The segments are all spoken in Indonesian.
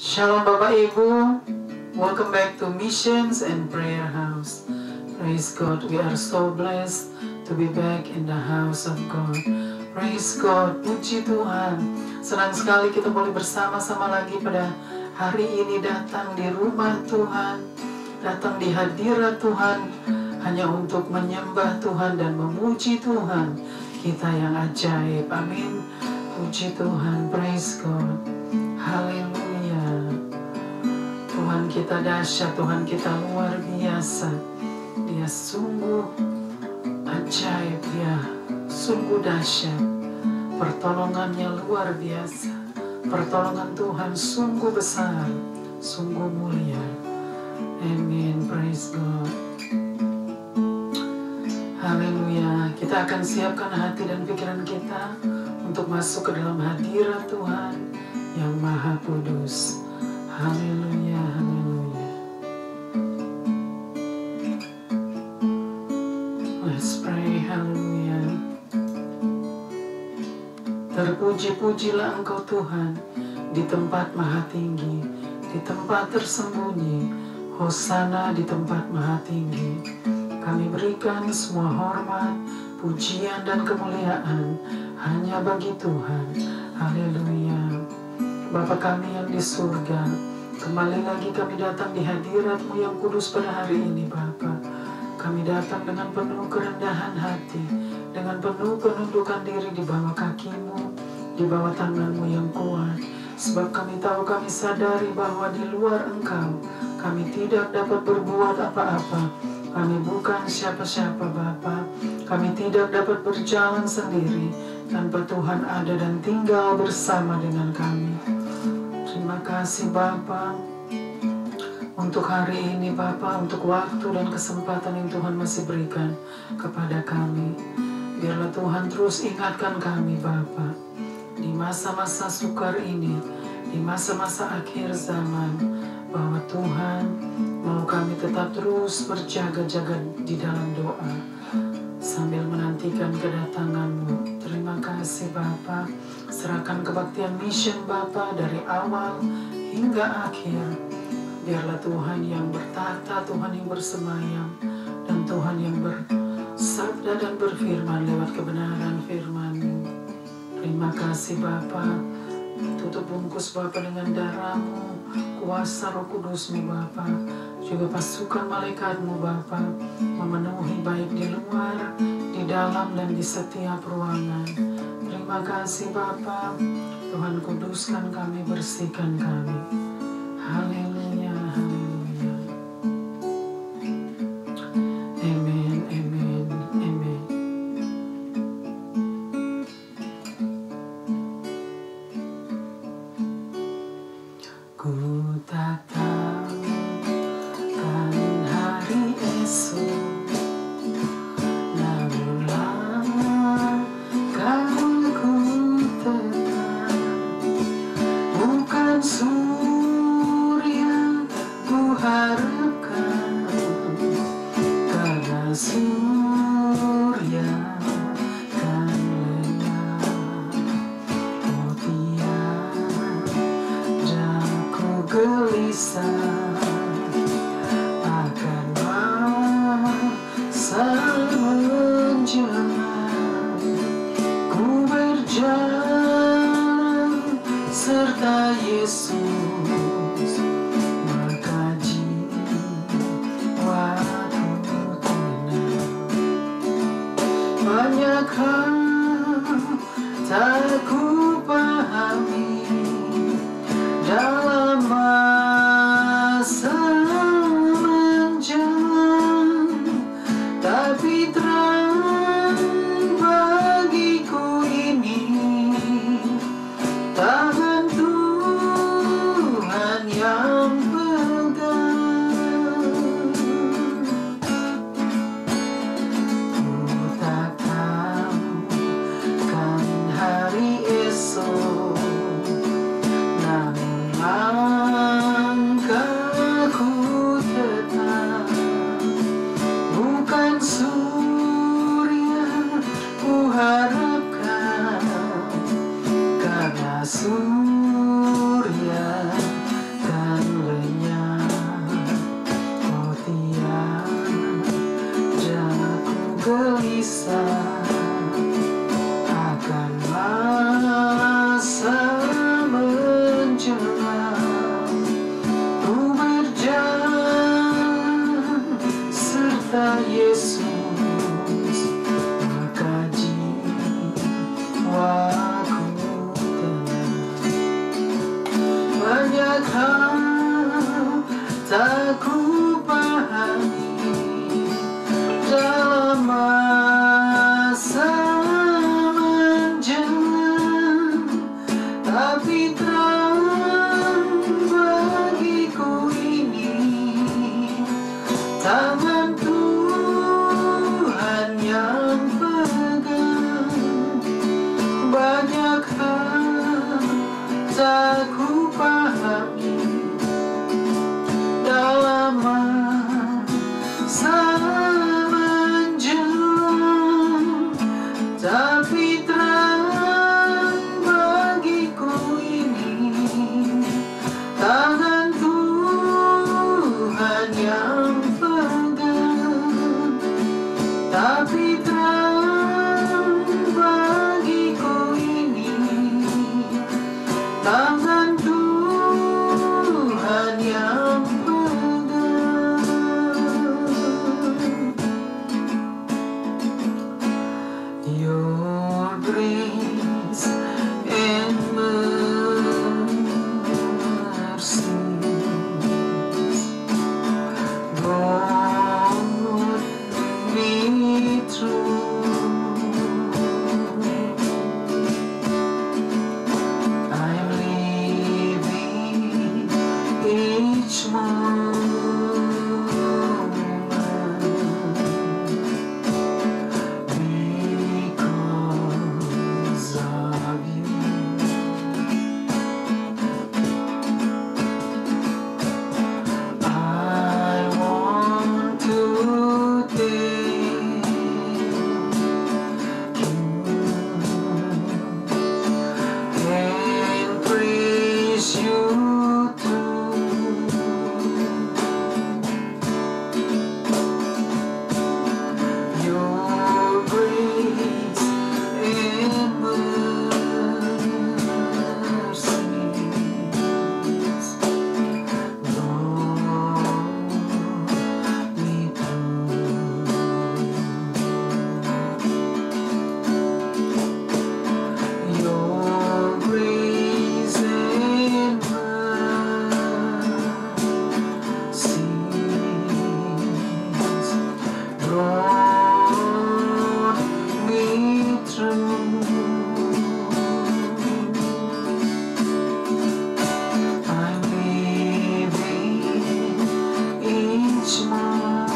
Shalom Bapak Ibu, welcome back to Missions and Prayer House. Praise God, we are so blessed to be back in the house of God. Praise God, puji Tuhan. Senang sekali kita boleh bersama-sama lagi pada hari ini, datang di rumah Tuhan, datang di hadirat Tuhan, hanya untuk menyembah Tuhan dan memuji Tuhan kita yang ajaib. Amin. Puji Tuhan, praise God. Haleluya. Tuhan kita dahsyat, Tuhan kita luar biasa. Dia sungguh ajaib, Dia sungguh dahsyat. Pertolongannya luar biasa. Pertolongan Tuhan sungguh besar, sungguh mulia. Amin, praise God. Haleluya. Kita akan siapkan hati dan pikiran kita untuk masuk ke dalam hadirat Tuhan yang Maha Kudus. Haleluya, haleluya. Let's pray, haleluya. Terpuji-pujilah Engkau Tuhan di tempat maha tinggi, di tempat tersembunyi. Hosana di tempat maha tinggi. Kami berikan semua hormat, pujian dan kemuliaan hanya bagi Tuhan. Haleluya. Bapa kami yang di surga, kembali lagi kami datang di hadirat-Mu yang kudus pada hari ini, Bapa. Kami datang dengan penuh kerendahan hati, dengan penuh penundukan diri di bawah kaki-Mu, di bawah tangan-Mu yang kuat. Sebab kami tahu, kami sadari bahwa di luar Engkau, kami tidak dapat berbuat apa-apa. Kami bukan siapa-siapa, Bapa. Kami tidak dapat berjalan sendiri tanpa Tuhan ada dan tinggal bersama dengan kami. Terima kasih Bapa untuk hari ini, Bapa, untuk waktu dan kesempatan yang Tuhan masih berikan kepada kami. Biarlah Tuhan terus ingatkan kami, Bapa, di masa-masa sukar ini, di masa-masa akhir zaman, bahwa Tuhan mau kami tetap terus berjaga-jaga di dalam doa sambil menantikan kedatangan-Mu. Terima kasih Bapa. Serahkan kebaktian mission Bapa dari awal hingga akhir. Biarlah Tuhan yang bertata, Tuhan yang bersemayam, dan Tuhan yang bersabda dan berfirman lewat kebenaran firman-Mu. Terima kasih Bapa. Tutup bungkus Bapa dengan darah-Mu, kuasa Roh Kudus-Mu Bapa, juga pasukan malaikat-Mu Bapa, memenuhi baik di luar, di dalam, dan di setiap ruangan. Terima kasih Bapa. Tuhan kuduskan kami, bersihkan kami. Haleluya, haleluya. Amin, amin, amin. Ku tak tahu kan hari esok, namun langkahku tetap bukan surya ku harapkan, karena surya kan lenyap. Oh tiada ku gelisah akan masa menjelang. Ku berjalan serta Yesus, maka jiwaku tenang. Banyak hal tak ku pahami dalam masa menjelang, tapi terang bagiku ini tangan Tuhan Banyak hal tak ku pahami dalam masa menjelang, tapi terang bagiku ini tangan Tuhan yang pegang. Banyak hal tak ku pahami dalam masa menjelang, tapi terang bagiku ini tangan Tuhan yang pegang. Tapi terang bagiku ini tangan Tuhan yang pegang. Your grace and mercies, Lord, me through. I'm living each moment because of you. I want to thank you and praise you too. Your grace and mercies, Lord, me through. Your grace and mercies brought me through. I'm living each moment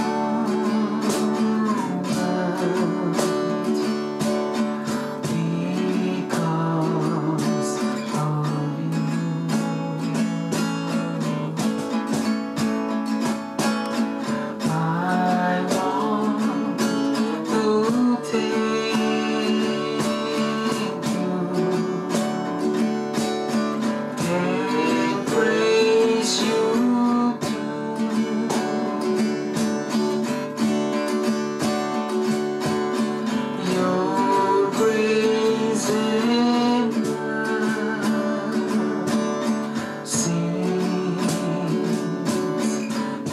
because of you. I want to thank you and praise you too. Your grace and mercies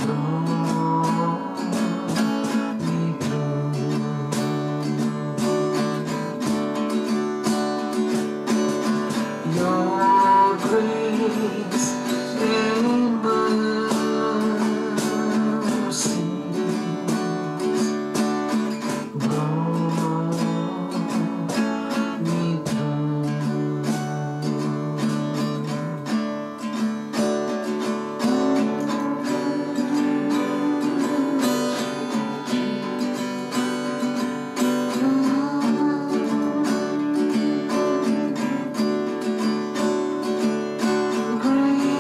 brought me through. Your grace and mercies brought me through. Grace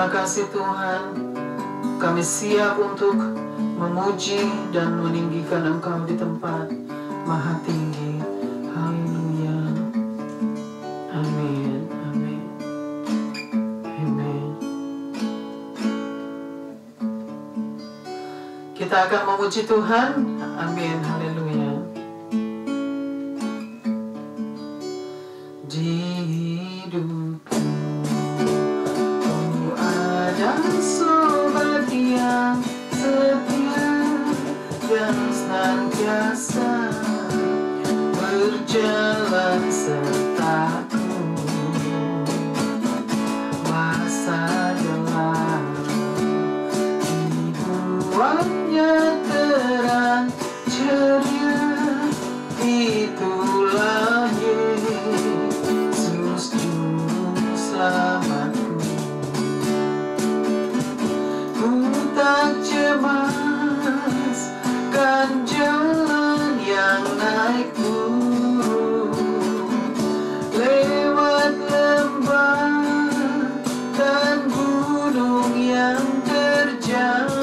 Terima kasih Tuhan, kami siap untuk memuji dan meninggikan Engkau di tempat maha tinggi. Haleluya. Amin. Amin. Amin. Kita akan memuji Tuhan. Amin. Haleluya. Di hidupku ada sobat yang setia dan senantiasa berjalan sertaku masa gelap, dibuatnya terang ceria. Itulah Yesus juru selamatku. Ku tak cemas kan jalan yang naik turun, lewat lembah dan gunung yang terjal,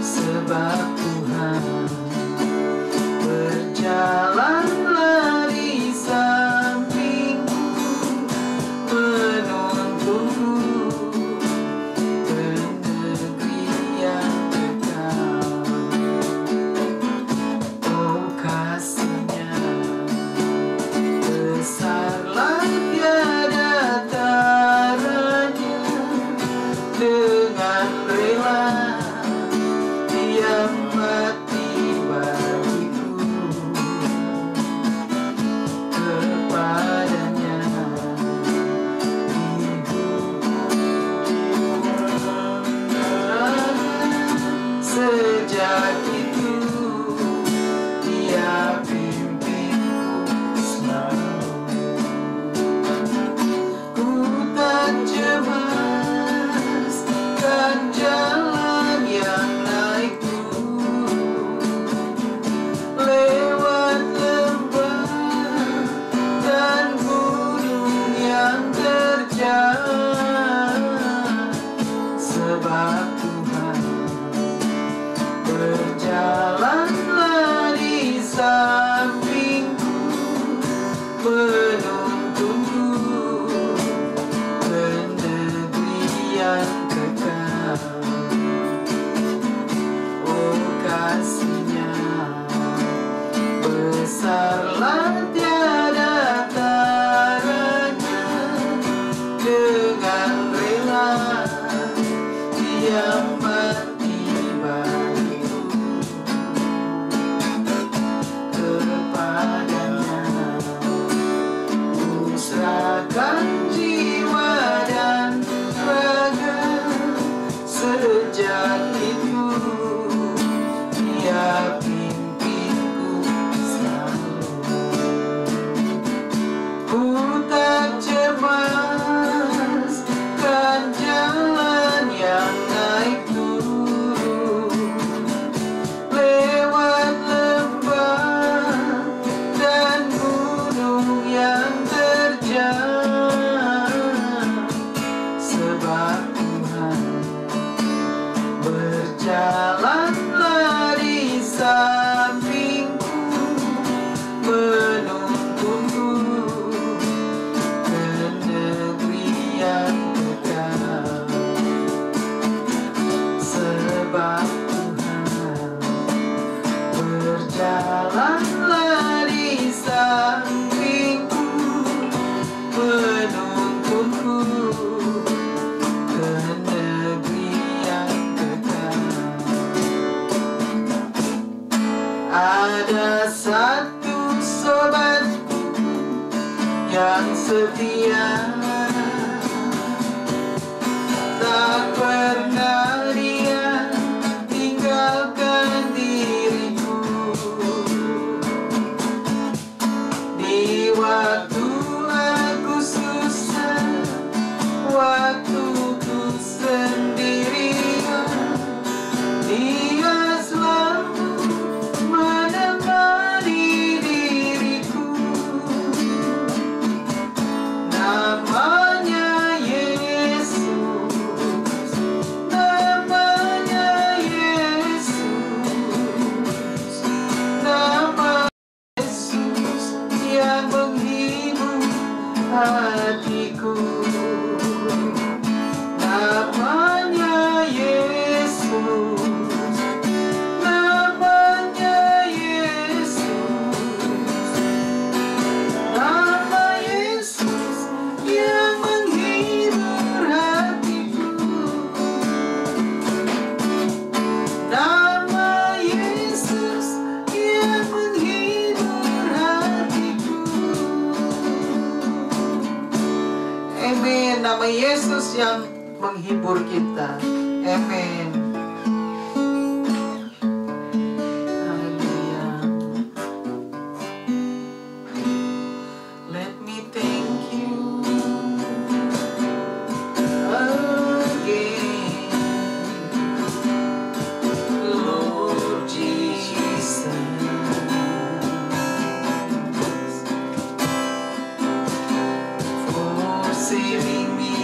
sebab Tuhan berjalanlah di sampingku, menuntunku ke negeri yang kekal. Oh kasih-Nya besarlah tiada taranya, dengan rela Dia mati bagiku. Kepadanya sejak itu Dia pimpinku selalu. Ku tak cemas kan jalan yang naik turun, lewat lembah dan gunung yang terjal, sebab Tuhan berjalanlah di sampingku, menuntunku ke negeri yang kekal. Oh kasih-Nya besarlah tiada taranya, dengan rela Dia mati bagiku. Kepadanya ku serahkan jiwa dan raga, sejak itu Dia pimpinku selalu. Ku tak cemas kan jalan yang naik turun, lewat lembah dan gunung yang terjal, sebab Tuhan berjalanlah di sampingku, menuntunku ke negeri yang kekal. Sebab Tuhan berjalanlah di sampingku, menuntunku ke negeri yang kekal. Ada satu sobatku yang setia, tak pernah Dia tinggalkan diriku. Di waktu aku susah, waktu ku sendirian, Dia selalu menemani diriku. Namanya Yesus. Yesus yang menghibur kita. Amin. Haleluya. Let me thank you again, Lord Jesus, for saving me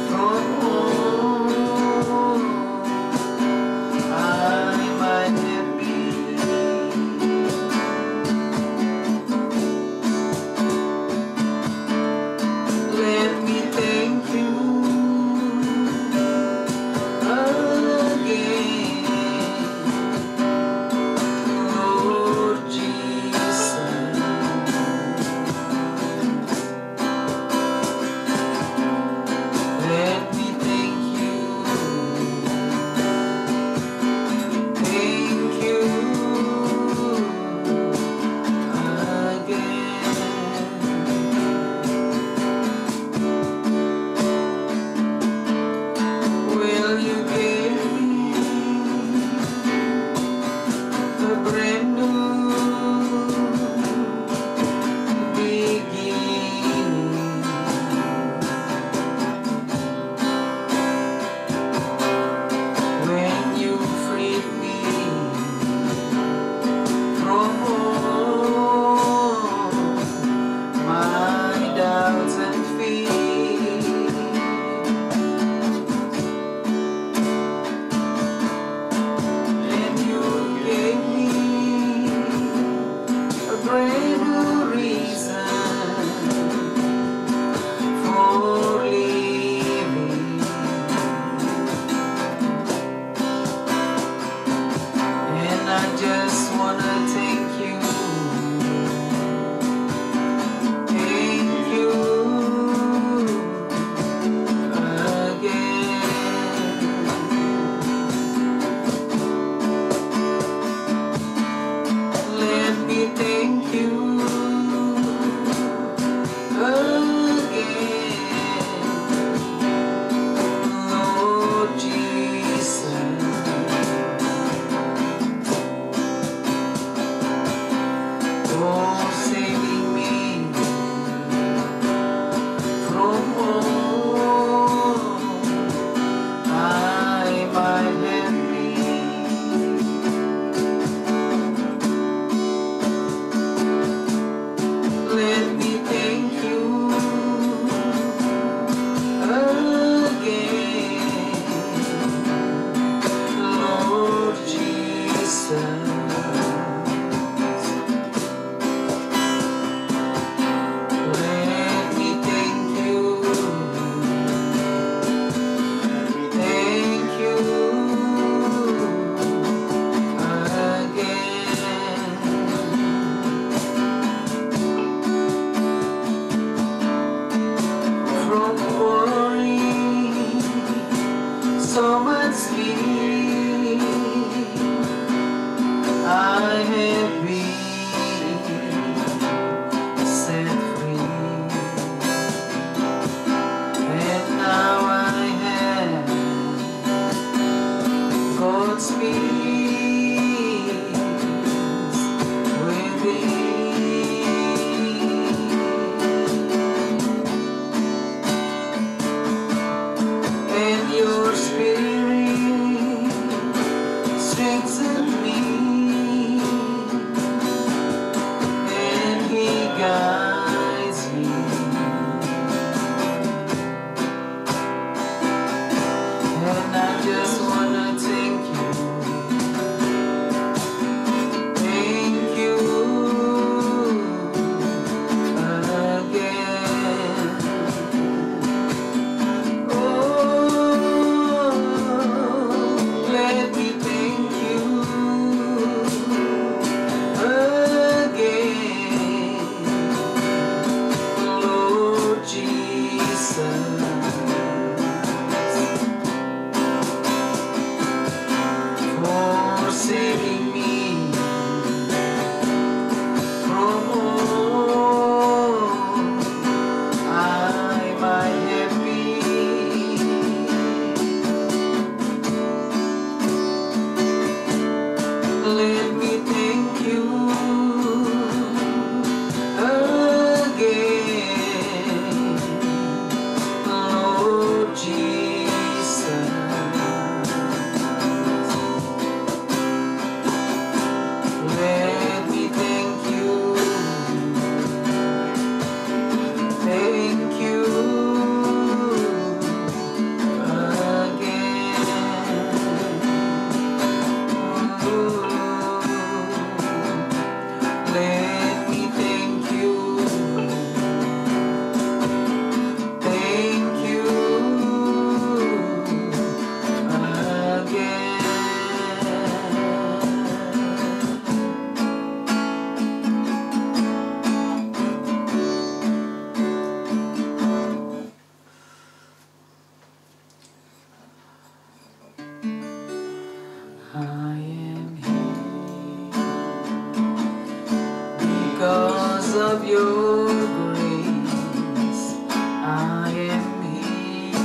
from all I might have been. Let me thank you again, Lord Jesus. Let me thank you again. Will you give me a brand new beginning? When you freed me from all my doubts and fears, and you gave me a brand new reason for living. And I just wanna thank you again. Let me thank you again, Lord Jesus, for saving me from all I might have been. Let me thank you again, Lord Jesus. Let me thank you again, from worry, so much sleep I have been set free, and now I have God's peace within. And your spirit strengthens me, and he guides me. And I just wanna thank you again. Oh, let me thank you I am here because of your grace. I am here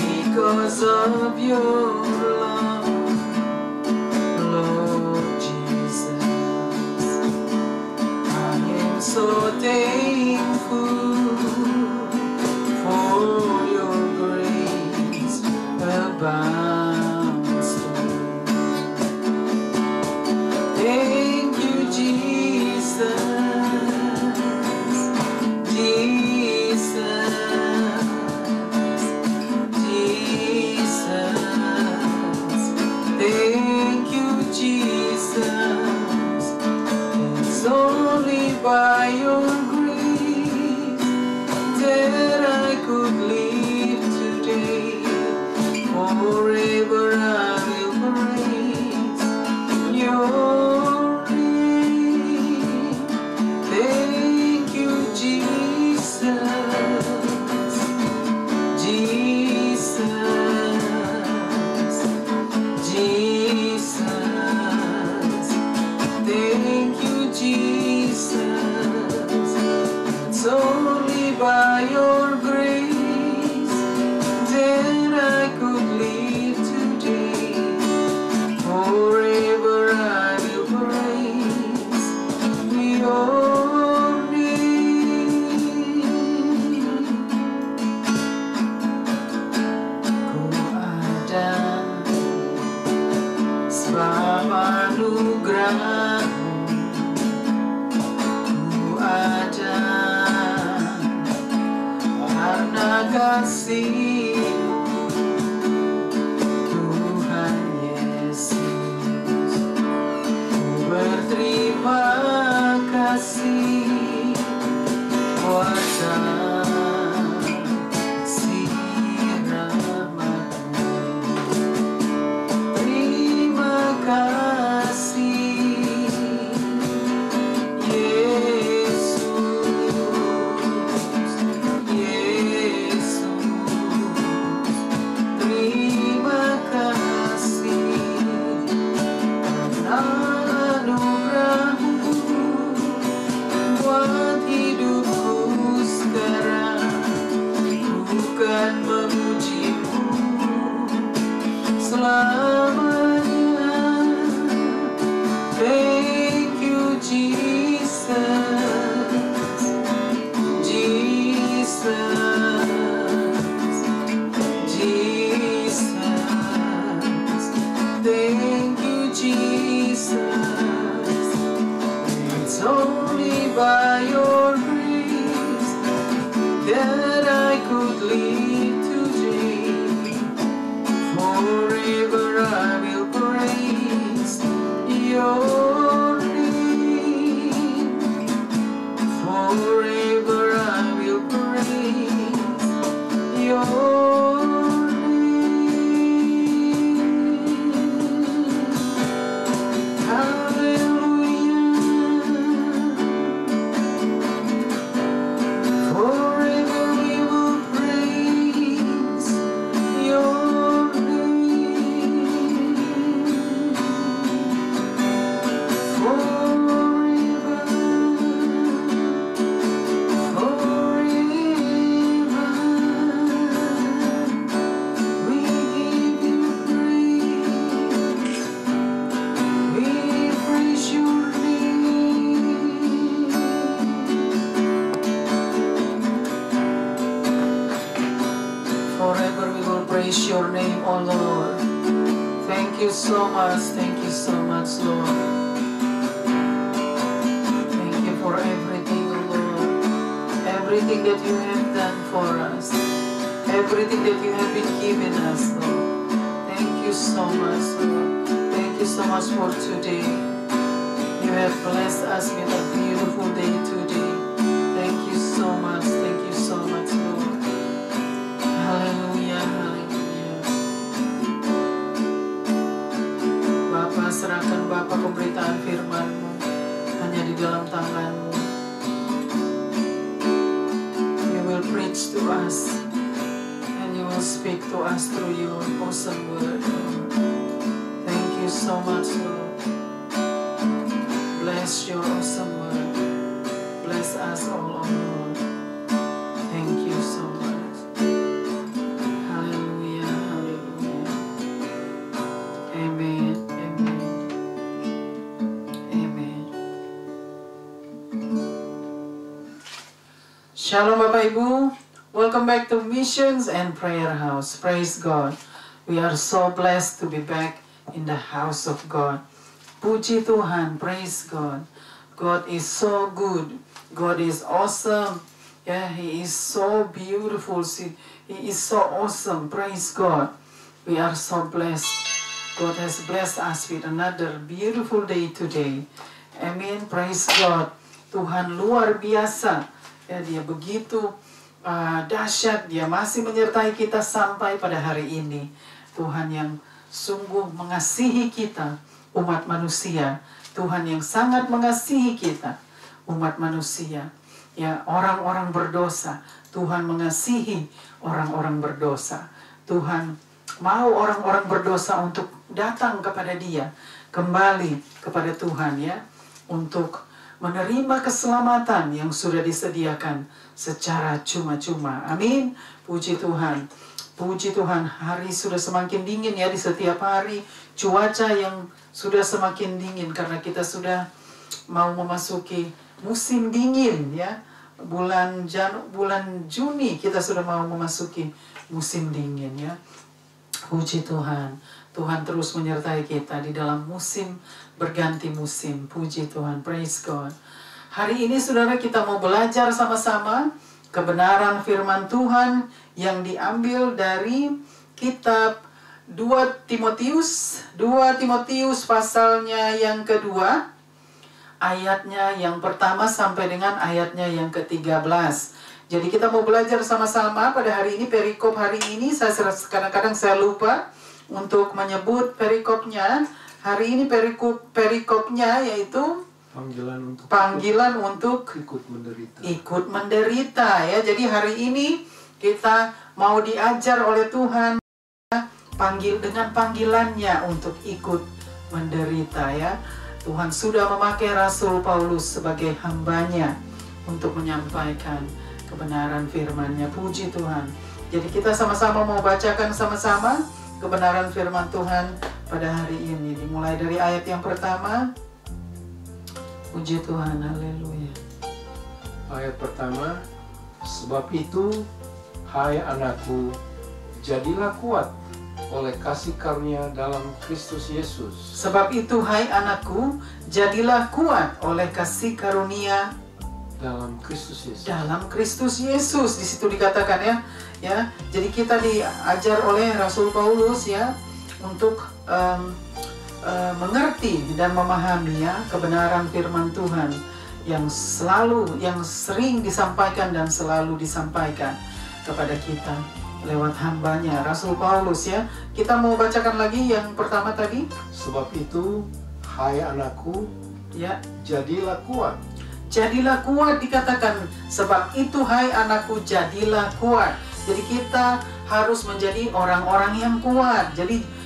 because of your love, Lord Jesus. I am so thankful for your grace abounds to me. Thank you, Jesus, Jesus, Jesus. Thank you, Jesus. It's only by your grace that I could live today. Forever I will praise your name. Thank you, Jesus, Jesus, Jesus. Thank you, Jesus. It's only by your grace that I could live today. Forever I will praise your name. Ku ada sebab anugerah-Mu, ku ada karena kasih-Mu, Tuhan Yesus. Ku berterima kasih kuasa sirama-Mu. Terima kasih Yesus, Yesus. Terima kasih karena anugerah-Mu buat hidupku sekarang. Bukan memuji-Mu selamanya. Thank you, Jesus, Jesus, Jesus. Thank you, Jesus. It's only by your grace that I could live today. Forever I will praise your name. Forever I will praise your name. Hallelujah. Forever we will praise your name. Forever, forever, we give you praise. We praise your name. Forever we will praise your name, O Lord. Thank you so much, Lord. Thank you for everything, O Lord. Everything that you have done for us. Everything that you have been giving us, Lord. Thank you so much, Lord. Thank you so much for today. You have blessed us with a beautiful day today. Thank you so much, Lord. Haleluya, haleluya. Bapa, serahkan Bapa pemberitaan firman-Mu hanya di dalam tangan-Mu. You will preach to us and you will speak to us through your awesome word, Lord. so much, Lord. Bless your awesome word. Bless us all, oh Lord. Thank you so much. Hallelujah, hallelujah. Amen, amen, amen. Shalom Bapak Ibu. Welcome back to Missions and Prayer House. Praise God. We are so blessed to be back in the house of God. Puji Tuhan, praise God. God is so good. God is awesome. Yeah, He is so beautiful. He is so awesome. Praise God. We are so blessed. God has blessed us with another beautiful day today. Amen. Praise God. Tuhan luar biasa. Ya, Dia begitu dahsyat. Dia masih menyertai kita sampai pada hari ini. Tuhan yang sungguh mengasihi kita, umat manusia. Tuhan yang sangat mengasihi kita, umat manusia. Ya, orang-orang berdosa. Tuhan mengasihi orang-orang berdosa. Tuhan mau orang-orang berdosa untuk datang kepada Dia, kembali kepada Tuhan, ya, untuk menerima keselamatan yang sudah disediakan secara cuma-cuma. Amin. Puji Tuhan. Puji Tuhan, hari sudah semakin dingin ya di setiap hari. Cuaca yang sudah semakin dingin karena kita sudah mau memasuki musim dingin ya. Bulan Juni kita sudah mau memasuki musim dingin ya. Puji Tuhan. Tuhan terus menyertai kita di dalam musim berganti musim. Puji Tuhan. Praise God. Hari ini saudara kita mau belajar sama-sama kebenaran firman Tuhan yang diambil dari kitab 2 Timotius pasalnya yang kedua, ayatnya yang pertama sampai dengan ayatnya yang ke-13. Jadi kita mau belajar sama-sama pada hari ini, perikop hari ini. Kadang-kadang saya lupa untuk menyebut perikopnya. Hari ini perikopnya yaitu panggilan untuk ikut menderita ya. Jadi hari ini kita mau diajar oleh Tuhan dengan panggilannya untuk ikut menderita ya. Tuhan sudah memakai Rasul Paulus sebagai hambanya untuk menyampaikan kebenaran firman-Nya. Puji Tuhan. Jadi kita sama-sama mau bacakan sama-sama kebenaran firman Tuhan pada hari ini. Dimulai dari ayat yang pertama. Puji Tuhan, haleluya. Ayat pertama, sebab itu, hai anakku, jadilah kuat oleh kasih karunia dalam Kristus Yesus. Sebab itu, hai anakku, jadilah kuat oleh kasih karunia dalam Kristus Yesus. Dalam Kristus Yesus, di situ dikatakan ya. Jadi kita diajar oleh Rasul Paulus ya untuk mengerti dan memahami ya kebenaran firman Tuhan yang sering disampaikan dan selalu disampaikan kepada kita lewat hambanya Rasul Paulus ya. Kita mau bacakan lagi yang pertama tadi. Sebab itu, hai anakku, ya, jadilah kuat. Jadilah kuat dikatakan. Sebab itu, hai anakku, jadilah kuat. Jadi kita harus menjadi orang-orang yang kuat. Jadi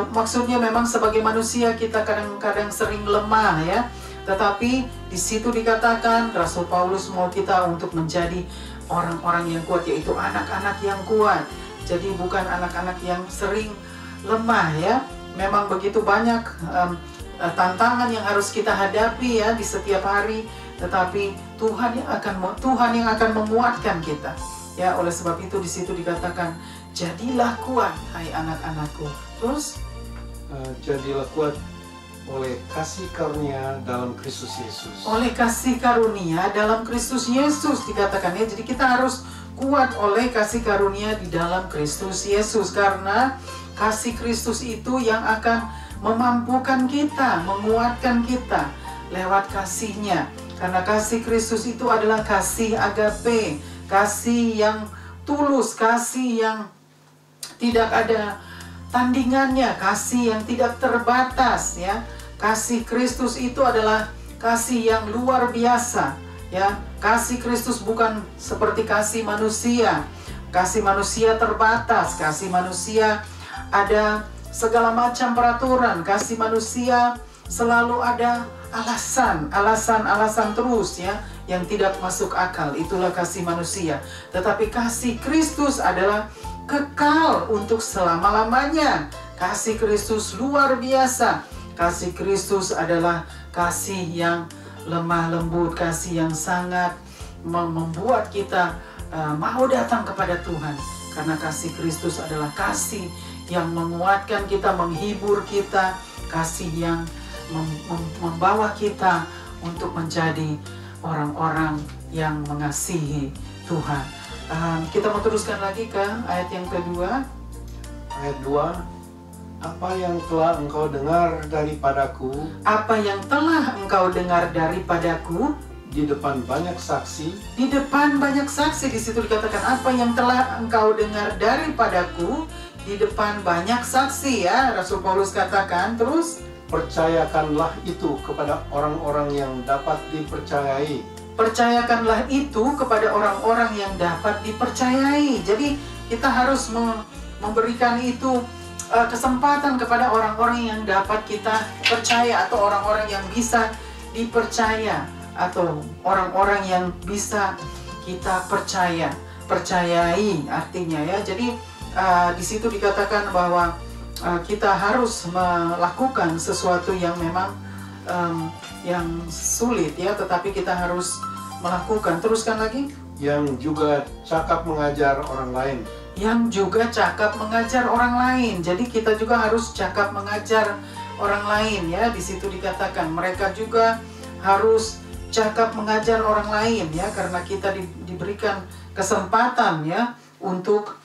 maksudnya memang sebagai manusia kita kadang-kadang sering lemah ya. Tetapi di situ dikatakan Rasul Paulus mau kita untuk menjadi orang-orang yang kuat, yaitu anak-anak yang kuat. Jadi bukan anak-anak yang sering lemah ya. Memang begitu banyak tantangan yang harus kita hadapi ya di setiap hari. Tetapi Tuhan yang akan menguatkan kita. Ya, oleh sebab itu di situ dikatakan, jadilah kuat, hai anak-anakku. Terus, jadilah kuat oleh kasih karunia dalam Kristus Yesus. Oleh kasih karunia dalam Kristus Yesus dikatakan ya. Jadi kita harus kuat oleh kasih karunia di dalam Kristus Yesus. Karena kasih Kristus itu yang akan memampukan kita, menguatkan kita lewat kasih-Nya. Karena kasih Kristus itu adalah kasih agape. Kasih yang tulus, kasih yang tidak ada tandingannya, kasih yang tidak terbatas ya. Kasih Kristus itu adalah kasih yang luar biasa ya. Kasih Kristus bukan seperti kasih manusia. Kasih manusia terbatas, kasih manusia ada segala macam peraturan. Kasih manusia selalu ada alasan terus ya, yang tidak masuk akal. Itulah kasih manusia. Tetapi kasih Kristus adalah kekal untuk selama-lamanya. Kasih Kristus luar biasa. Kasih Kristus adalah kasih yang lemah lembut, kasih yang sangat membuat kita mau datang kepada Tuhan. Karena kasih Kristus adalah kasih yang menguatkan kita, menghibur kita, kasih yang membawa kita untuk menjadi orang-orang yang mengasihi Tuhan. Kita mau teruskan lagi ke ayat yang kedua. Ayat 2. Apa yang telah engkau dengar daripadaku, apa yang telah engkau dengar daripadaku, di depan banyak saksi. Di depan banyak saksi, di situ dikatakan apa yang telah engkau dengar daripadaku, di depan banyak saksi ya. Rasul Paulus katakan terus, percayakanlah itu kepada orang-orang yang dapat dipercayai. Percayakanlah itu kepada orang-orang yang dapat dipercayai. Jadi kita harus memberikan itu kesempatan kepada orang-orang yang dapat kita percaya, atau orang-orang yang bisa dipercaya, atau orang-orang yang bisa kita percayai artinya ya. Jadi di situ dikatakan bahwa kita harus melakukan sesuatu yang memang yang sulit ya, tetapi kita harus melakukan. Teruskan lagi. Yang juga cakap mengajar orang lain. Yang juga cakap mengajar orang lain. Jadi kita juga harus cakap mengajar orang lain ya. Di situ dikatakan mereka juga harus cakap mengajar orang lain ya, karena kita diberikan kesempatan ya untuk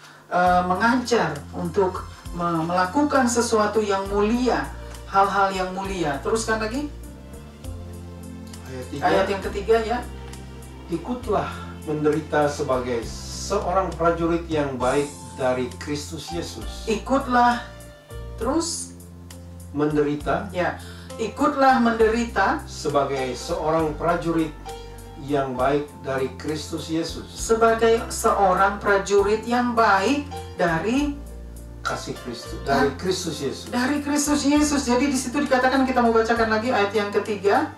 mengajar, untuk melakukan sesuatu yang mulia, hal-hal yang mulia. Teruskan lagi. Ayat yang ketiga ya. Ikutlah menderita sebagai seorang prajurit yang baik dari Kristus Yesus. Ikutlah terus menderita ya. Ikutlah menderita sebagai seorang prajurit yang baik dari Kristus Yesus. Sebagai seorang prajurit yang baik dari kasih Kristus, dari Kristus Yesus. Dari Kristus Yesus. Jadi di situ dikatakan, kita mau bacakan lagi ayat yang ketiga.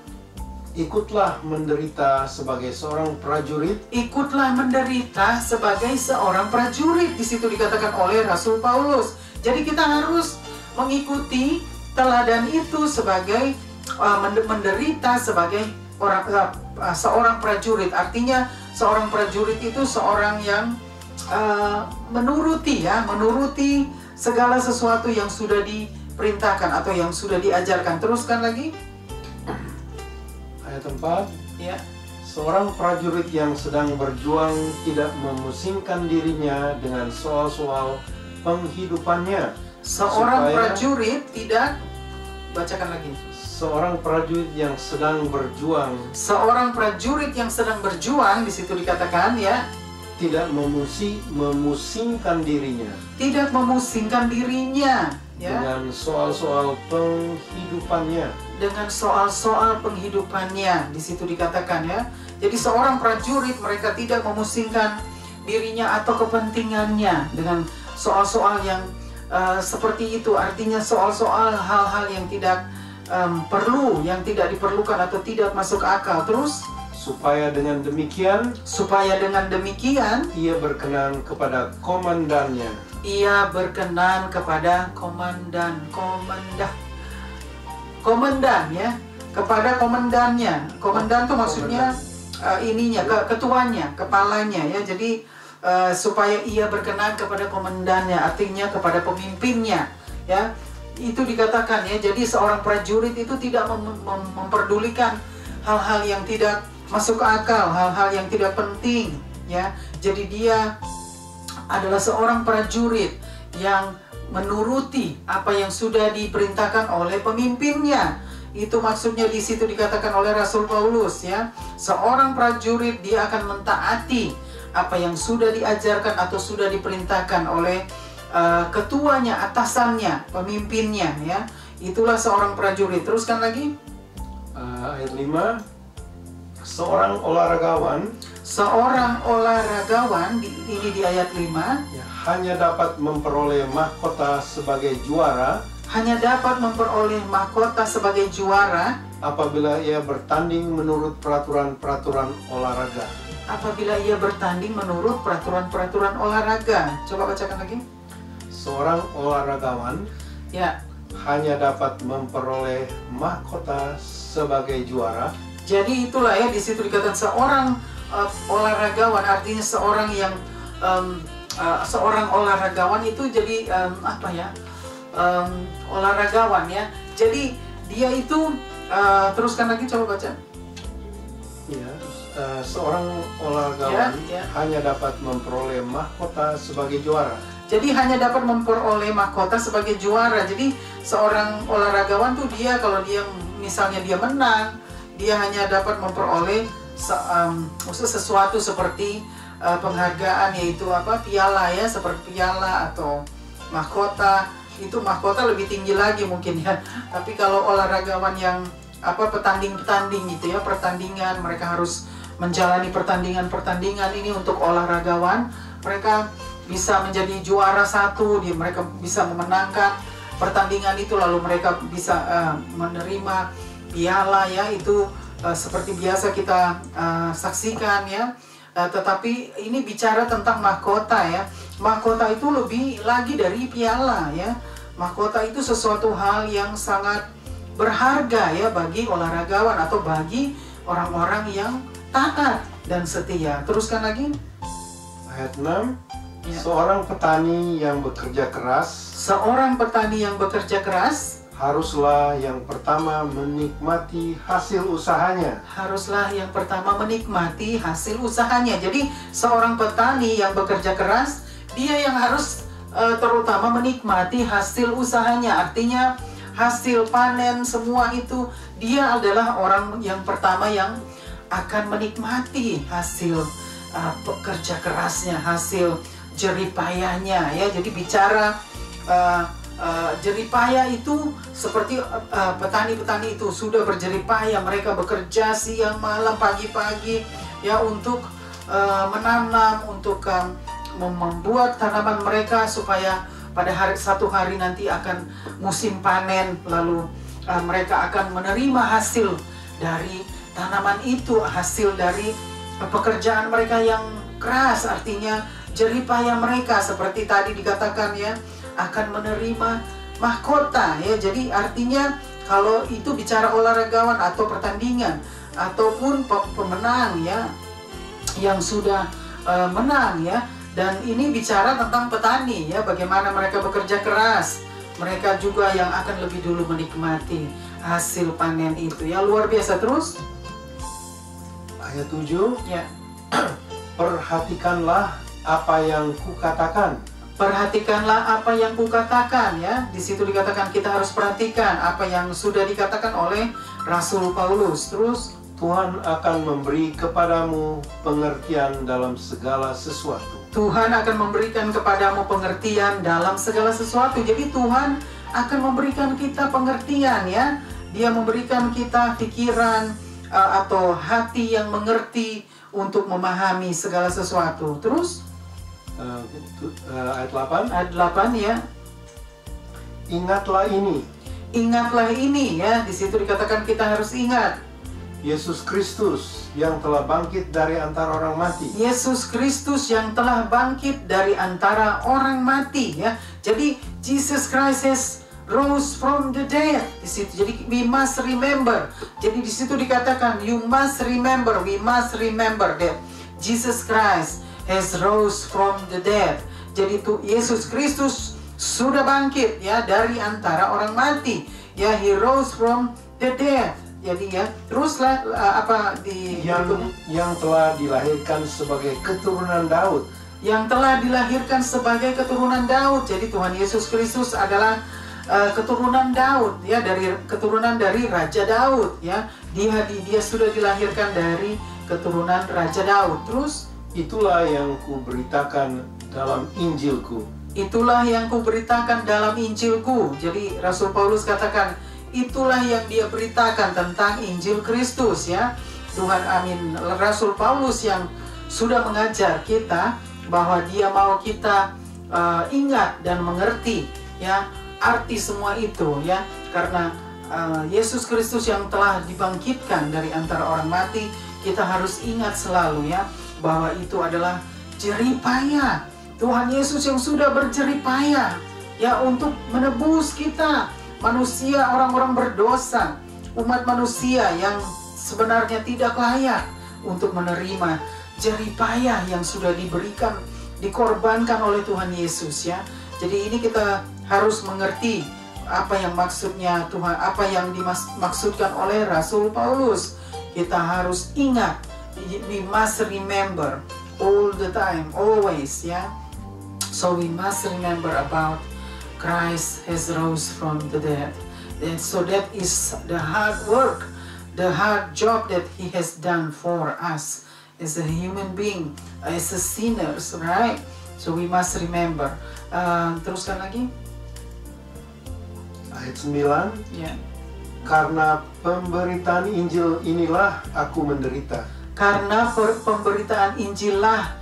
Ikutlah menderita sebagai seorang prajurit. Ikutlah menderita sebagai seorang prajurit. Di situ dikatakan oleh Rasul Paulus. Jadi kita harus mengikuti teladan itu sebagai menderita sebagai seorang prajurit. Artinya seorang prajurit itu seorang yang menuruti ya, menuruti segala sesuatu yang sudah diperintahkan atau yang sudah diajarkan. Teruskan lagi. Ayat 4 ya. Seorang prajurit yang sedang berjuang tidak memusingkan dirinya dengan soal-soal penghidupannya. Seorang prajurit tidak, bacakan lagi. Seorang prajurit yang sedang berjuang. Seorang prajurit yang sedang berjuang, di situ dikatakan ya, tidak memusingkan dirinya. Tidak memusingkan dirinya ya, dengan soal-soal penghidupannya. Dengan soal-soal penghidupannya, di situ dikatakan ya. Jadi seorang prajurit, mereka tidak memusingkan dirinya atau kepentingannya dengan soal-soal yang seperti itu. Artinya soal-soal hal-hal yang tidak perlu, yang tidak diperlukan atau tidak masuk akal. Terus supaya dengan demikian ia berkenan kepada komandannya. Ia berkenan kepada komandan ya, kepada komandannya. Komandan itu maksudnya ketuanya, kepalanya ya. Jadi supaya ia berkenan kepada komandannya, artinya kepada pemimpinnya ya. Itu dikatakan ya. Jadi seorang prajurit itu tidak memperdulikan hal-hal yang tidak masuk akal, hal-hal yang tidak penting ya. Jadi dia adalah seorang prajurit yang menuruti apa yang sudah diperintahkan oleh pemimpinnya. Itu maksudnya di situ dikatakan oleh Rasul Paulus ya. Seorang prajurit dia akan mentaati apa yang sudah diajarkan atau sudah diperintahkan oleh ketuanya, atasannya, pemimpinnya ya. Itulah seorang prajurit. Teruskan lagi. Ayat 5. Seorang olahragawan, ini di ayat 5 ya, hanya dapat memperoleh mahkota sebagai juara hanya dapat memperoleh mahkota sebagai juara apabila ia bertanding menurut peraturan-peraturan olahraga. apabila ia bertanding menurut peraturan-peraturan olahraga. Coba bacakan lagi. Seorang olahragawan Ya, hanya dapat memperoleh mahkota sebagai juara jadi itulah ya, di situ dikatakan seorang olahragawan, artinya seorang yang seorang olahragawan itu jadi olahragawan ya. Jadi dia itu teruskan lagi, coba baca. ya, seorang olahragawan Ya. hanya dapat memperoleh mahkota sebagai juara. Jadi hanya dapat memperoleh mahkota sebagai juara. Jadi seorang olahragawan tuh dia kalau dia misalnya dia menang, dia hanya dapat memperoleh sesuatu seperti penghargaan, yaitu piala ya, seperti piala atau mahkota. Itu mahkota lebih tinggi lagi mungkin ya. Tapi kalau olahragawan yang petanding-petanding gitu ya, pertandingan, mereka harus menjalani pertandingan ini untuk olahragawan. Mereka bisa menjadi juara satu, mereka bisa memenangkan pertandingan itu, lalu mereka bisa menerima piala ya, itu seperti biasa kita saksikan ya. Tetapi ini bicara tentang mahkota ya. Mahkota itu lebih lagi dari piala ya. Mahkota itu sesuatu hal yang sangat berharga ya bagi olahragawan atau bagi orang-orang yang taat dan setia. Teruskan lagi. Ayat 6. Ya. Seorang petani yang bekerja keras Seorang petani yang bekerja keras haruslah yang pertama menikmati hasil usahanya. haruslah yang pertama menikmati hasil usahanya. Jadi seorang petani yang bekerja keras, dia yang harus terutama menikmati hasil usahanya. Artinya hasil panen semua itu, dia adalah orang yang pertama yang akan menikmati hasil pekerja kerasnya, hasil jeripayahnya ya. Jadi bicara jeripaya itu seperti petani-petani itu sudah berjeripaya, mereka bekerja siang malam pagi-pagi ya untuk menanam, untuk membuat tanaman mereka supaya pada satu hari nanti akan musim panen, lalu mereka akan menerima hasil dari tanaman itu, hasil dari pekerjaan mereka yang keras, artinya jeripaya mereka seperti tadi dikatakan ya, akan menerima mahkota ya. Jadi artinya kalau itu bicara olahragawan atau pertandingan ataupun pemenang ya, yang sudah menang ya. Dan ini bicara tentang petani ya, bagaimana mereka bekerja keras, mereka juga yang akan lebih dulu menikmati hasil panen itu ya. Luar biasa. Terus Ayat 7. ya, Perhatikanlah apa yang kukatakan. perhatikanlah apa yang kukatakan ya. Di situ dikatakan kita harus perhatikan apa yang sudah dikatakan oleh Rasul Paulus. Terus Tuhan akan memberi kepadamu pengertian dalam segala sesuatu. Tuhan akan memberikan kepadamu pengertian dalam segala sesuatu. Jadi Tuhan akan memberikan kita pengertian ya. Dia memberikan kita pikiran atau hati yang mengerti untuk memahami segala sesuatu. Terus Ayat 8. ayat 8 ya. Ingatlah ini, Ingatlah ini ya. Di situ dikatakan kita harus ingat Yesus Kristus yang telah bangkit dari antara orang mati. Yesus Kristus yang telah bangkit dari antara orang mati ya. Jadi Jesus Christ has rose from the dead. Di situ jadi we must remember. Jadi di situ dikatakan you must remember, we must remember that Jesus Christ has rose from the dead. Jadi itu Yesus Kristus sudah bangkit ya dari antara orang mati. Ya, he rose from the dead. Jadi ya, teruslah yang telah dilahirkan sebagai keturunan Daud. Yang telah dilahirkan sebagai keturunan Daud. Jadi Tuhan Yesus Kristus adalah keturunan Daud ya, dari keturunan dari Raja Daud ya. Dia sudah dilahirkan dari keturunan Raja Daud. Terus itulah yang kuberitakan dalam Injilku. Itulah yang kuberitakan dalam Injilku. Jadi Rasul Paulus katakan itulah yang dia beritakan tentang Injil Kristus ya. Tuhan amin. Rasul Paulus yang sudah mengajar kita bahwa dia mau kita ingat dan mengerti ya arti semua itu ya, karena Yesus Kristus yang telah dibangkitkan dari antara orang mati, kita harus ingat selalu ya bahwa itu adalah jeripaya Tuhan Yesus yang sudah berjeripaya ya untuk menebus kita manusia, orang-orang berdosa, umat manusia yang sebenarnya tidak layak untuk menerima jeripaya yang sudah diberikan, dikorbankan oleh Tuhan Yesus ya. Jadi ini kita harus mengerti apa yang maksudnya Tuhan, apa yang dimaksudkan oleh Rasul Paulus. Kita harus ingat, we must remember all the time, always ya. So we must remember about Christ has rose from the dead. And so that is the hard work, the hard job that He has done for us as a human being, as a sinners, right? So we must remember. Teruskan lagi. Ayat 9. Ya. Karena pemberitaan Injil inilah aku menderita. Karena pemberitaan Injillah.